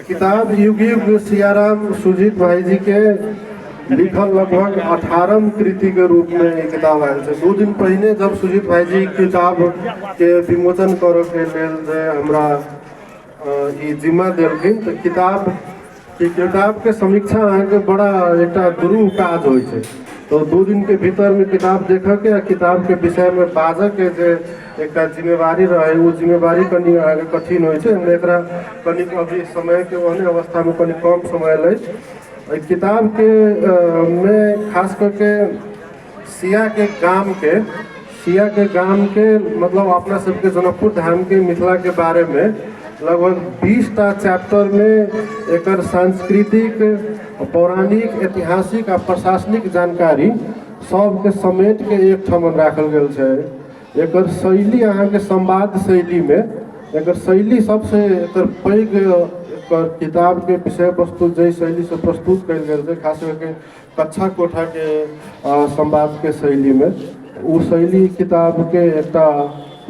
किताब युग युग सियाराम सुजीत भाई जी के लिखल लगभग 18 कृति के रूप में ये किताब आयल है। 2 दिन पहले जब सुजीत भाई जी किताब के विमोचन करे के लेल जे हमरा ई जिम्मा देलखिन तो किताब के समीक्षा अहाँके बड़ा एक दुरूह काज होइ छै। तो 2 दिन के भीतर में किताब देखे के किताब के विषय में बाजे के जे एक जिम्मेवारी रहे वो जिम्मेवारी कनी आगे कठिन होइ छै। एकरा कनी अभी समय के ओहने अवस्था में कनी कम समय ले किताब के में खास करके सिया के गाम के मतलब अपना सबके जनकपुर धाम के मिथिला के बारे में लगभग 20टा चैप्टर में एक सांस्कृतिक पौराणिक ऐतिहासिक और प्रशासनिक जानकारी सबके समेट के एक ठमन राखल गेल छै। एक शैली अहाँ के संवाद शैली में एक शैली सबसे एक पैघ किताब के विषय वस्तु जै शैली से प्रस्तुत कल गेल छै, खास करके कक्षा कोठा के संवाद के शैली में वो शैली किताब के एक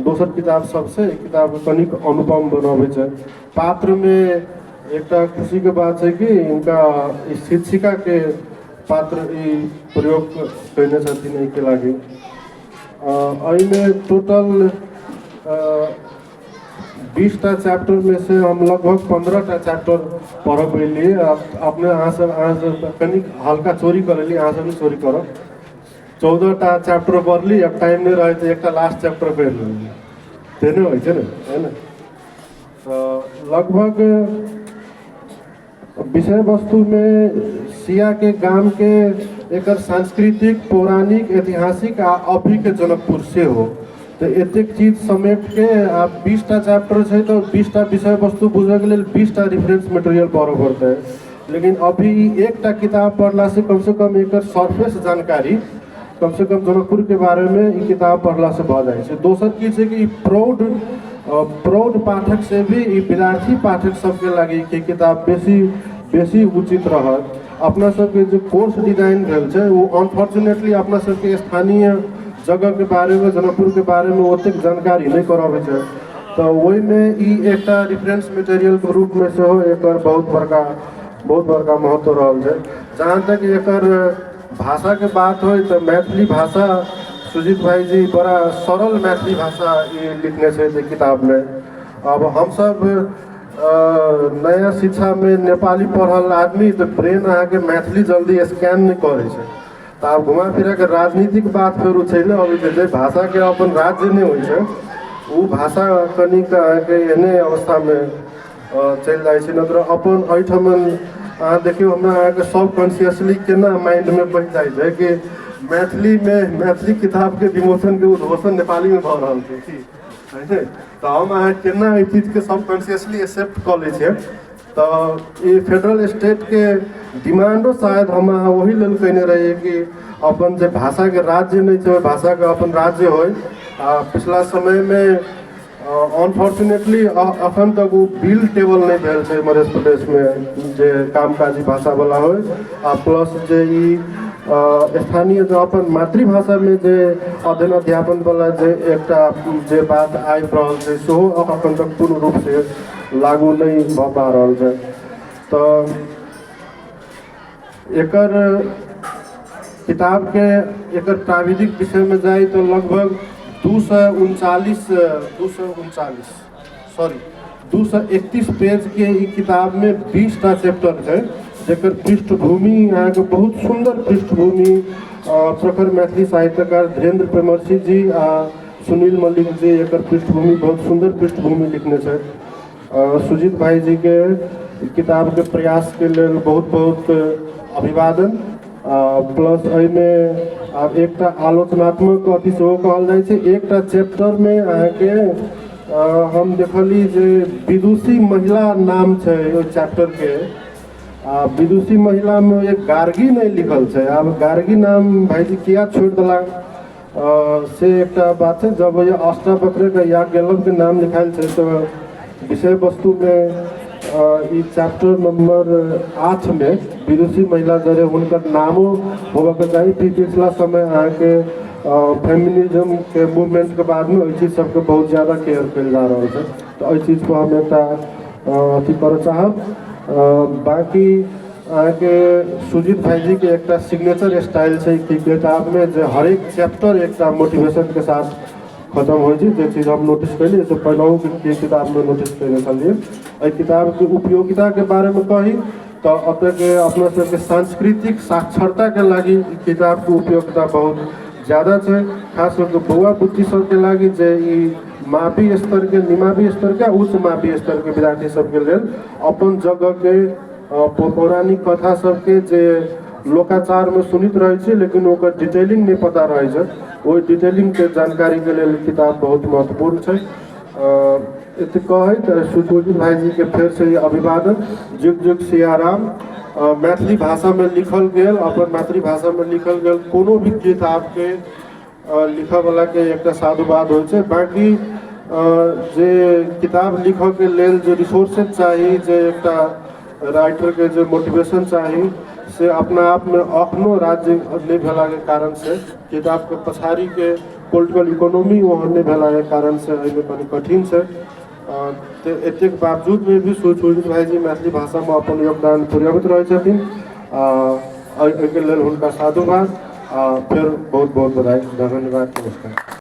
दोसर किताब सबसे किताब कनिक अनुपम बनावे छै। पात्र में एक खुशी के बात है कि इनका शिक्षिका के पात्र प्रयोग करने छथिन एहि के लागी में टोटल 20टा चैप्टर में से हम लगभग 15टा चैप्टर पढ़ पैलिए। अपने अहाँ सब कनिक हल्का चोरी कर लेली, अहाँ सब चोरी करब। 14टा चैप्टर पढ़ली, अब टाइम नहीं रहे तो एक लास्ट चैप्टर पढ़ ली तेने हो है ना। तो लगभग विषय वस्तु में सिया के गांव के एक सांस्कृतिक पौराणिक ऐतिहासिक आ अभी के जनकपुर से हो तो एतेक चीज समेट के आप 20टा चैप्टर है तो 20टा विषय वस्तु बुझे के लिए 20टा रिफरेंस मटेरियल पढ़ पड़ता है। लेकिन अभी एकटा किताब पढ़ला से कम एक सरफेस जानकारी कम से कम जनकपुर के बारे में ये किताब पढ़ला से भ जाए। दोसर की है कि प्रौढ़ पाठक से भी विद्यार्थी पाठक सबके लगी कि किताब बेसी उचित रहत। अपना सबके जो कोर्स डिजाइन भेल छै वो अनफॉर्चुनेटली अपना सबके स्थानीय जगह के बारे में जनकपुर के बारे में ओतेक जानकारी नहीं करावे छै। तो वही में ई एक रिफरेंस मटेरियल के रूप में से हो एक बहुत बड़का महत्व रहल छै। जहाँ तक एक भाषा के बात हो तो मैथिली भाषा सुजीत भाई जी बड़ा सरल मैथिली भाषा ये लिखने से किताब में। अब हम सब नया शिक्षा में नेपाली पढ़ल आदमी तो ब्रेन अहाँ के मैथिली जल्दी स्कैन नहीं करे छै। तो आप घुमा फिरा के राजनीतिक बात फेर उछैले अभी जे भाषा के अपन राज्य नहीं होइ छै वो भाषा कनिक अहाँके एहने अवस्था में चल जाए छै। नत्र अपन एहिठमन अहाँ देखियो हमरा अहाँके सब कॉन्शियसली केना माइंड में बैठ जाए छै कि मैथिली किताब के विमोचन के उद्घोषण नेपाली में भ रहल छै कि तो हम अहाँ केना एहि चीज के सब कॉन्शियसली एक्सेप्ट कर ले छियै। तो ये फेडरल स्टेट के डिमांडो शायद हम अहाँ वही लेल कहने रहिए कि अपन जे भाषा के राज्य नहीं छै भाषा के अपन राज्य हो। पिछला समय में अनफॉर्चुनेटली अखन तक वो बिल टेबल नहीं भेल छै मध्य प्रदेश में जे कामकाजी भाषा वाला हो प्लस जे स्थानीय जो अपन मातृभाषा में जे अध्ययन अध्यापन वाला जे जे बात आबि रहल छै सेहो अखन तक पूर्ण रूप से लागू नहीं भ पा रहल छै। तो एकर किताब के एकर प्राविधिक विषय में जाए तो लगभग 231 पेज के ई किताब में 20टा चैप्टर है जेकर पृष्ठभूमि यहाँ के बहुत सुंदर पृष्ठभूमि प्रखर मैथिली साहित्यकार धीरेन्द्र प्रेमर्षि जी आ सुनील मल्लिक जी एकर पृष्ठभूमि बहुत सुंदर पृष्ठभूमि लिखने छै। सुजीत भाई जी के किताब के प्रयास के लिए बहुत अभिवादन। प्लस में अब एक आलोचनात्मक अथी सेहो कहल जाए छै। एक चैप्टर में अहाँके हम देखली जे विदुषी महिला नाम छै ओ चैप्टर के विदुषी महिला में एक गार्गी नहीं लिखल छै। अब गार्गी नाम भाई जी किया छोड़ दिला से एक बात है। जब ये अष्टावक्र का याज्ञवल्क्य के नाम लिखायल छै तो विषय वस्तु में चैप्टर नंबर 8 में विदुषी महिला जरे उनकर नामों होगा चाहिए। पिछला समय अहाँ के फेमिनिज्म के मूवमेंट के बाद में चीज सबके बहुत ज़्यादा केयर कल जा रहा है। तो एहि चीज पर हम एकटा अथी करऽ चाहब। बाकी आगे सुजीत भाई जी के एक सिग्नेचर स्टाइल है कि किताब में जो हर एक चैप्टर एक मोटिवेशन के साथ खत्म हो चीज हम नोटिस कैली, तो पहले किताब में नोटिस कैले चलिए। किताब की उपयोगिता के बारे में कही तो अत के अपना सबके सांस्कृतिक साक्षरता के लगी किताब की उपयोगिता बहुत ज़्यादा है, खास करके बउआ बुच्ची सबके लगी जे मापी स्तर के निमावी स्तर के उच्च मापी स्तर के विद्यार्थी सबके लेल अपन जगह के पौराणिक कथा सबके जे लोकाचार में सुनित रहे छी लेकिन ओकर डिटेलिंग नहीं पता रहे छै, वो डिटेलिंग के जानकारी के लिए किताब बहुत महत्वपूर्ण है। एते कहे तो सुजीत भाई जी के फिर से अभिवादन। जुग जुग सियाराम। मैथिली भाषा में लिखल गेल, अपन मातृभाषा में लिखल गेल कोनो भी किताब के लिखा वाला के एक साधुवाद हो छै। बाकी जे किताब लिखऽ के लेल जो रिसोर्सेज चाहिए, जे एक राइटर के जो मोटिवेशन चाहिए से अपना आप में अखनो राज्य नहीं भेला के कारण से किताब के पछाड़ी के पॉलिटिकल इकोनॉमी वहाँ नहीं भेला के कारण से कनी कठिन है। तो एतेक बावजूद में भी सुजीत भाई जी मैथिली भाषा में अपन योगदान पुर्यावत रहे छथिन, एहिके लेल हुनका साधुवाद। फिर बहुत बहुत बधाई, धन्यवाद, नमस्कार।